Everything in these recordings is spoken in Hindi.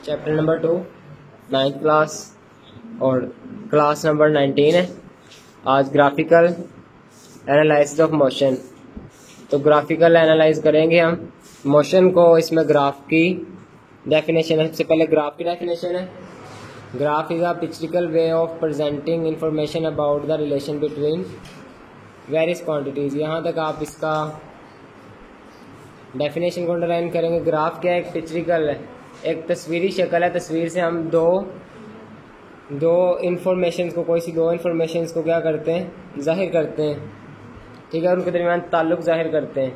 चैप्टर नंबर 2 9th क्लास और क्लास नंबर 19 है। आज ग्राफिकल एनालिसिस ऑफ मोशन। तो ग्राफिकल एनालाइज करेंगे हम मोशन को। इसमें ग्राफ की डेफिनेशन है। सबसे पहले ग्राफ की डेफिनेशन है। Graph is a pictorial way of presenting information about the relation between various quantities. यहाँ तक आप इसका डेफिनेशन को अंडरलाइन करेंगे। ग्राफ क्या है? एक पिक्चरिकल है, एक तस्वीरी शक्ल है। तस्वीर से हम दो इंफॉर्मेशन को, कोई सी दो इंफॉर्मेशन को क्या करते हैं? जाहिर करते हैं, ठीक है। उनके दरमियान ताल्लुक जाहिर करते हैं।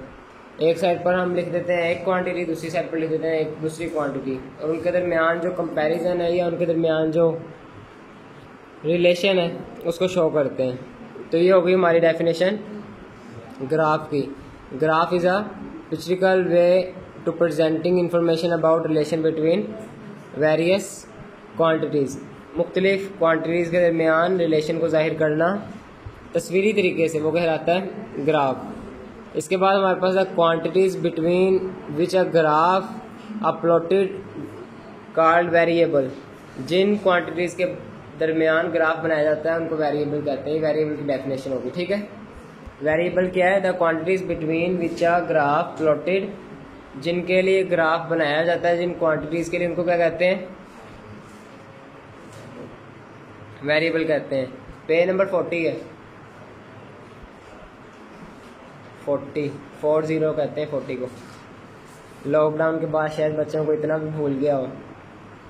एक साइड पर हम लिख देते हैं एक क्वांटिटी, दूसरी साइड पर लिख देते हैं एक दूसरी क्वांटिटी, और उनके दरमियान जो कंपैरिजन है या उनके दरमियान जो रिलेशन है उसको शो करते हैं। तो ये हो गई हमारी डेफिनेशन ग्राफ की। Graph is a pictorial way to presenting information about relation between various quantities. मुख्तलिफ क्वांटिटीज़ के दरमियान रिलेशन को जाहिर करना तस्वीरी तरीके से, वो कहलाता है ग्राफ। इसके बाद हमारे पास है quantities between which a graph a plotted called variable. जिन क्वांटिटीज़ के दरमियान ग्राफ बनाया जाता है उनको वेरिएबल कहते हैं। वेरिएबल की डेफिनेशन होगी, ठीक है। वेरिएबल क्या है? The quantities between which a graph plotted, जिनके लिए ग्राफ बनाया जाता है, जिन क्वांटिटीज़ के लिए, उनको क्या कहते हैं? वेरिएबल कहते हैं। पेज नंबर 40 है, 40 कहते हैं 40 को। लॉकडाउन के बाद शायद बच्चों को इतना भी भूल गया हो।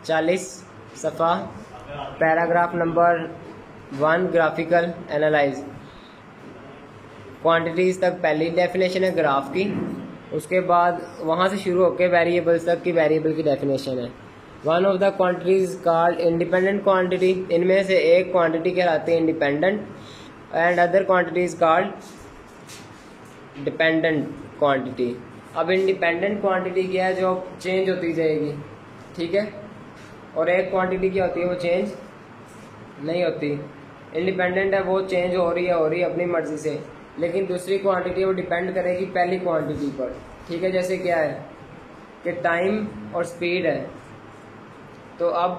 40 सफ़ा, paragraph number 1, graphical analyse. Quantities तक पहली डेफिनेशन है ग्राफ की। उसके बाद वहाँ से शुरू होकर वेरिएबल्स तक की वेरिएबल की डेफिनेशन है। One of the quantities called independent quantity. इनमें से एक क्वांटिटी कहलाती है independent, and other quantities called dependent quantity. अब इंडिपेंडेंट क्वांटिटी क्या है? जो चेंज होती जाएगी, ठीक है। और एक क्वांटिटी क्या होती है? वो चेंज नहीं होती। इंडिपेंडेंट है, वो चेंज हो रही है अपनी मर्जी से, लेकिन दूसरी क्वांटिटी वो डिपेंड करेगी पहली क्वांटिटी पर, ठीक है। जैसे क्या है कि टाइम और स्पीड है, तो अब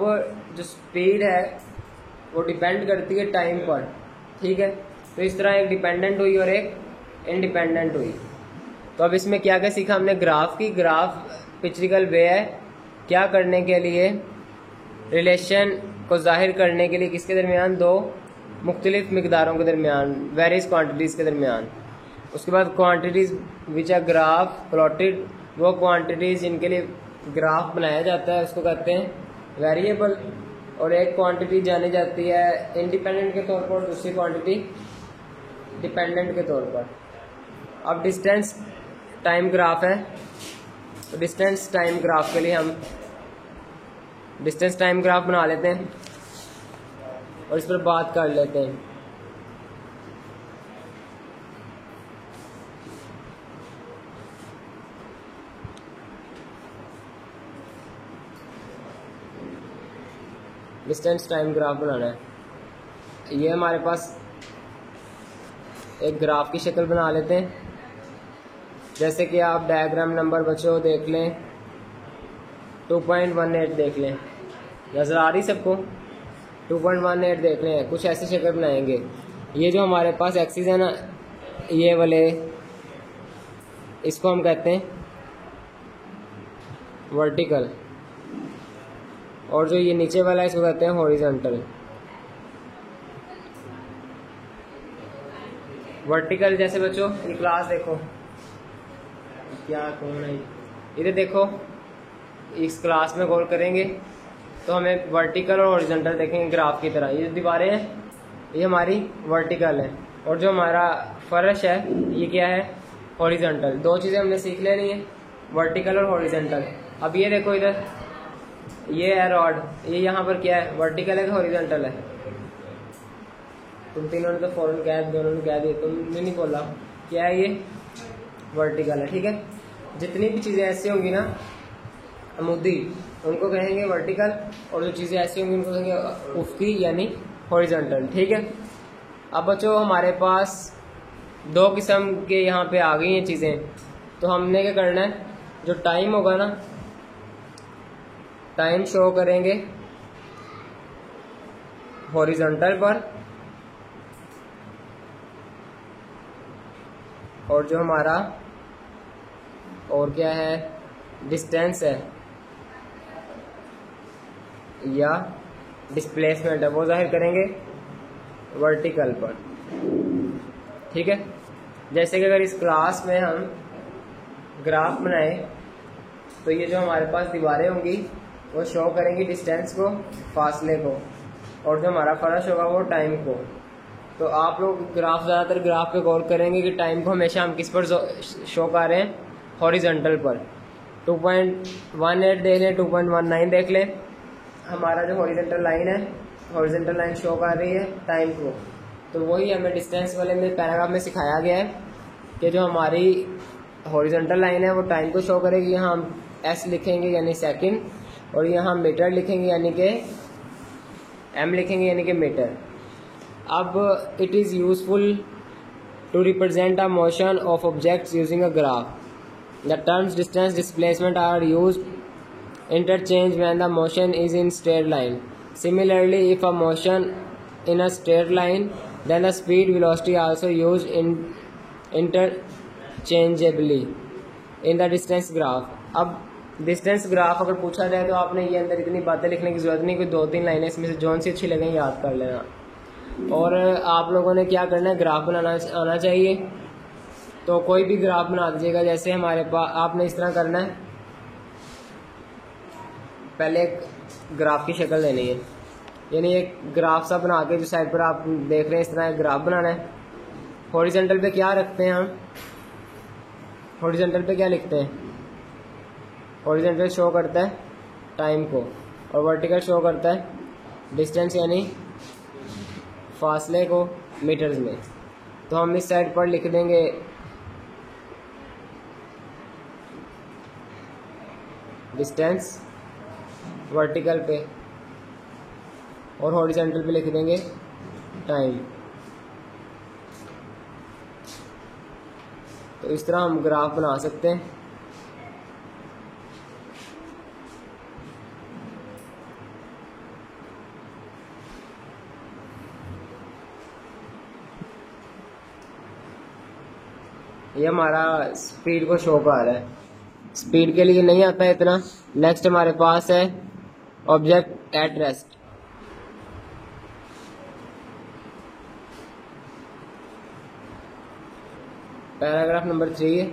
जो स्पीड है वो डिपेंड करती है टाइम पर, ठीक है। तो इस तरह एक डिपेंडेंट हुई और एक इंडिपेंडेंट हुई। तो अब इसमें क्या क्या सीखा हमने? ग्राफ की। ग्राफ पिक्चरिकल वे है क्या करने के लिए? रिलेशन को जाहिर करने के लिए किसके दरमियान? दो मुख्तलिफ मिकदारों के दरमियान, वेरियस क्वांटिटीज़ के दरमियान। उसके बाद quantities which are graph plotted, वो क्वांटिटीज़ जिनके लिए ग्राफ बनाया जाता है उसको कहते हैं वेरिएबल। और एक क्वांटिटी जानी जाती है इंडिपेंडेंट के तौर पर, दूसरी क्वांटिटी डिपेंडेंट के तौर पर। अब डिस्टेंस टाइम ग्राफ है, तो डिस्टेंस टाइम ग्राफ के लिए हम डिस्टेंस टाइम ग्राफ बना लेते हैं और इस पर बात कर लेते हैं। डिस्टेंस टाइम ग्राफ बनाना है। ये हमारे पास एक ग्राफ की शक्ल बना लेते हैं। जैसे कि आप डायग्राम नंबर बच्चों देख लें, 2.18 देख लें, नज़र आ रही सबको? 2.18 देख लें। कुछ ऐसी शक्ल बनाएंगे। ये जो हमारे पास एक्सिस है ना, ये वाले, इसको हम कहते हैं वर्टिकल, और जो ये नीचे वाला है इसको कहते हैं हॉरिजॉन्टल। वर्टिकल जैसे बच्चों ये क्लास देखो, क्या कौन है इधर देखो, इस क्लास में गौर करेंगे तो हमें वर्टिकल और हॉरिजॉन्टल देखेंगे ग्राफ की तरह। ये जो दीवारें हैं ये हमारी वर्टिकल है, और जो हमारा फर्श है ये क्या है? हॉरिजॉन्टल। दो चीज़ें हमने सीख लेनी है, वर्टिकल और हॉरिजॉन्टल। अब ये देखो इधर, ये है रॉड, ये यहाँ पर क्या है? वर्टिकल है कि हॉरिजॉन्टल है? तुम तीनों ने तो फौरन कह, दोनों ने कह दिया, तुमने नहीं बोला। क्या है? ये वर्टिकल है, ठीक है। जितनी भी चीज़ें ऐसी होंगी ना अमुदी, उनको कहेंगे वर्टिकल, और जो चीज़ें ऐसी होंगी उनको कहेंगे उफकी यानी हॉरिजॉन्टल, ठीक है। अब बच्चों हमारे पास दो किस्म के यहाँ पे आ गई हैं चीज़ें, तो हमने क्या करना है? जो टाइम होगा ना, टाइम शो करेंगे हॉरिजॉन्टल पर, और जो हमारा और क्या है डिस्टेंस है या डिस्प्लेसमेंट है वो जाहिर करेंगे वर्टिकल पर। ठीक है, जैसे कि अगर इस क्लास में हम ग्राफ बनाए तो ये जो हमारे पास दीवारें होंगी वो शो करेंगी डिस्टेंस को, फासले को, और जो हमारा फर्श होगा वो टाइम को। तो आप लोग ज़्यादातर ग्राफ पे गौर करेंगे कि टाइम को हमेशा हम किस पर शो कर रहे हैं, हॉरिजॉन्टल पर। 2.18 देख लें, 2.19 देख लें, हमारा जो हॉरिजॉन्टल लाइन है, हॉरिजॉन्टल लाइन शो कर रही है टाइम को। तो वही हमें डिस्टेंस वाले में पैराग्राफ में सिखाया गया है कि जो हमारी हॉरिजॉन्टल लाइन है वो टाइम को शो करेगी। यहाँ हम एस लिखेंगे यानी सेकंड, और यहाँ मीटर लिखेंगे यानी कि एम लिखेंगे यानी कि मीटर। अब it is useful to represent a motion of objects using a graph. The terms distance displacement are used interchange when the motion is in straight line. Similarly, if a motion in a straight line, then the speed velocity also used interchangeably in the distance graph. अब डिस्टेंस ग्राफ अगर पूछा जाए तो आपने ये अंदर इतनी बातें लिखने की जरूरत नहीं, कोई 2-3 लाइनें इसमें से जौन सी अच्छी लगें याद कर लेना। और आप लोगों ने क्या करना है, ग्राफ बनाना आना चाहिए। तो कोई भी ग्राफ बना दीजिएगा। जैसे हमारे पास आपने इस तरह करना है, पहले एक ग्राफ की शक्ल देनी है, यानी एक ग्राफ सा बना के जो साइड पर आप देख रहे हैं इस तरह एक ग्राफ बनाना है। हॉरिजॉन्टल पे क्या रखते हैं हम, हॉरिजॉन्टल पे क्या लिखते हैं, हॉरिजॉन्टल शो करता है टाइम को, और वर्टिकल शो करता है डिस्टेंस यानी फासले को मीटर्स में। तो हम इस साइड पर लिख देंगे डिस्टेंस वर्टिकल पे, और हॉरिजॉन्टल पे लिख देंगे टाइम। तो इस तरह हम ग्राफ बना सकते हैं। ये हमारा स्पीड को शो कर रहा है, स्पीड के लिए नहीं आता है इतना। नेक्स्ट हमारे पास है object at rest. Paragraph number 3 है।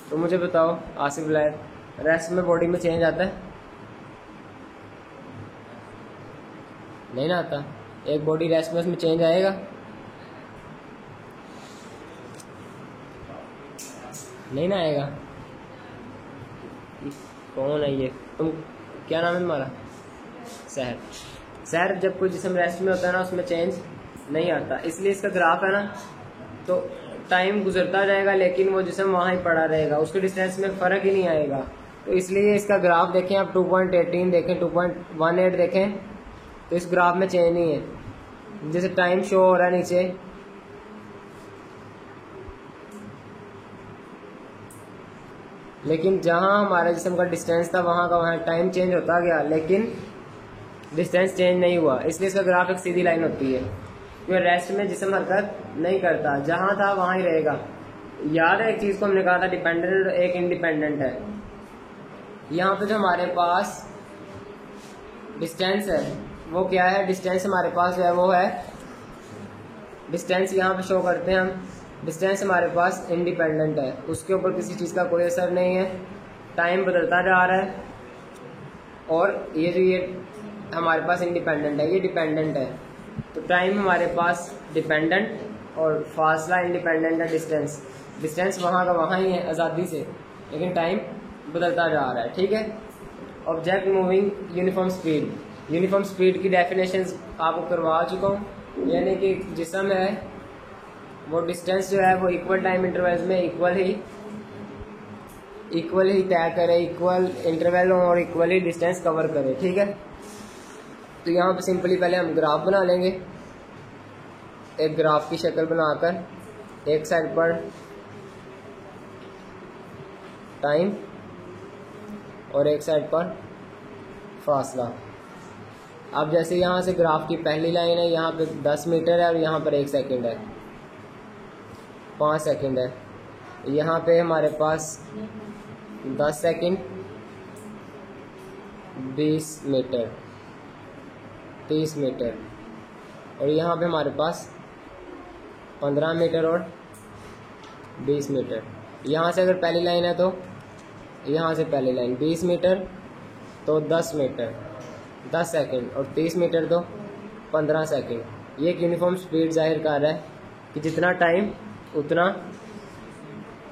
तो मुझे बताओ आसिफ लायर, रेस्ट में बॉडी में चेंज आता है? नहीं ना आता। एक बॉडी रेस्ट में उसमें चेंज आएगा? नहीं ना आएगा। कौन है ये, तुम क्या नाम है तुम्हारा? सहर। सहर, जब कोई जिस्म रेस्ट में होता है ना उसमें चेंज नहीं आता, इसलिए इसका ग्राफ है ना, तो टाइम गुजरता जाएगा लेकिन वो जिस्म वहाँ ही पड़ा रहेगा, उसके डिस्टेंस में फ़र्क ही नहीं आएगा। तो इसलिए इसका ग्राफ देखें आप, 2.18 देखें, 2.18 देखें, तो इस ग्राफ में चेंज नहीं है। जैसे टाइम शो हो रहा है नीचे, लेकिन जहाँ हमारे जिस्म का डिस्टेंस था वहाँ का वहाँ टाइम चेंज होता गया लेकिन डिस्टेंस चेंज नहीं हुआ, इसलिए इसका ग्राफ एक सीधी लाइन होती है। क्योंकि रेस्ट में जिस्म हरकत नहीं करता, जहाँ था वहाँ ही रहेगा। याद है एक चीज़ को हमने कहा था, डिपेंडेंट एक इंडिपेंडेंट है। यहाँ पे जो हमारे पास डिस्टेंस है वो क्या है, डिस्टेंस हमारे पास जो है वो है डिस्टेंस, यहाँ पे शो करते हैं हम, डिस्टेंस हमारे पास इंडिपेंडेंट है, उसके ऊपर किसी चीज़ का कोई असर नहीं है। टाइम बदलता जा रहा है, और ये जो ये हमारे पास इंडिपेंडेंट है, ये डिपेंडेंट है। तो टाइम हमारे पास डिपेंडेंट और फासला इंडिपेंडेंट है। डिस्टेंस वहाँ का वहाँ ही है आज़ादी से, लेकिन टाइम बदलता जा रहा है। ठीक है। Object moving uniform speed, uniform speed की डेफिनेशंस आपको करवा चुका हूँ, यानी कि जिस्म है वो डिस्टेंस जो है वो इक्वल टाइम इंटरवल्स में इक्वल ही तय करे, इक्वल इंटरवल और इक्वल ही डिस्टेंस कवर करे। ठीक है। तो यहाँ पे सिंपली पहले हम ग्राफ बना लेंगे, एक ग्राफ की शक्ल बनाकर एक साइड पर टाइम और एक साइड पर फासला। अब जैसे यहाँ से ग्राफ की पहली लाइन है, यहाँ पे 10 मीटर है और यहाँ पर 1 सेकंड है, 5 सेकंड है। यहाँ पे हमारे पास 10 सेकंड, 20 मीटर, 30 मीटर और यहाँ पे हमारे पास 15 मीटर और 20 मीटर। यहाँ से अगर पहली लाइन है तो यहाँ से पहली लाइन 20 मीटर तो 10 मीटर 10 सेकंड और 30 मीटर तो 15 सेकंड। ये एक यूनिफॉर्म स्पीड जाहिर कर रहा है कि जितना टाइम उतना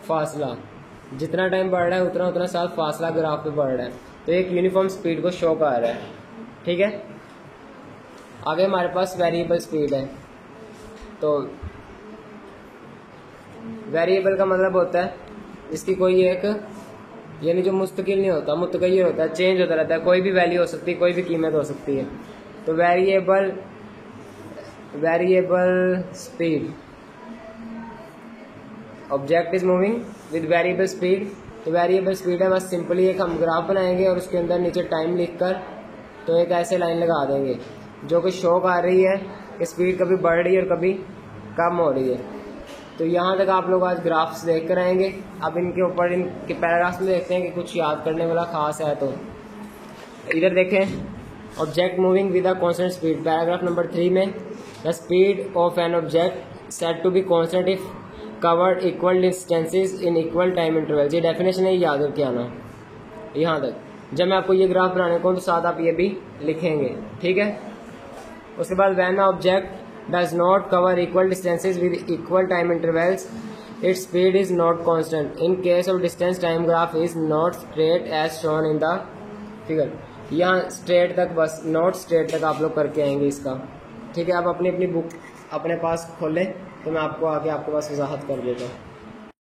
फासला, जितना टाइम बढ़ रहा है उतना उतना साथ फासला ग्राफ पे बढ़ रहा है। तो एक यूनिफॉर्म स्पीड को शो कर रहा है। ठीक है, आगे हमारे पास वेरिएबल स्पीड है। तो वेरिएबल का मतलब होता है इसकी कोई एक, यानी जो मुस्तकिल नहीं होता, मुतगय्यर होता है, चेंज होता रहता है, कोई भी वैल्यू हो सकती है, कोई भी कीमत हो सकती है। तो variable speed, object is moving with variable speed. तो वेरिएबल स्पीड है, बस सिंपली एक हम ग्राफ बनाएंगे और उसके अंदर नीचे टाइम लिखकर तो एक ऐसे लाइन लगा देंगे जो कि शो कर रही है कि स्पीड कभी बढ़ रही है और कभी कम हो रही है। तो यहाँ तक आप लोग आज ग्राफ्स देख कर आएंगे। अब इनके ऊपर इनके पैराग्राफ्स में देखते हैं कि कुछ याद करने वाला खास है। तो इधर देखें, object moving with a constant speed, paragraph number 3 में the speed of an object set to be constant if covered equal distances in equal time interval. ये डेफिनेशन है, याद रख के आना यहाँ तक। जब मैं आपको ये ग्राफ बनाने को तो साथ आप ये भी लिखेंगे। ठीक है, उसके बाद when object does not cover equal distances with equal time intervals, its speed is not constant. In case of distance, time graph is not straight as shown in the figure. यहाँ स्ट्रेट तक, बस नॉट स्ट्रेट तक आप लोग करके आएंगे इसका। ठीक है, आप अपनी अपनी बुक अपने पास खोलें तो मैं आपको आके आपके पास वजाहत कर देता हूँ।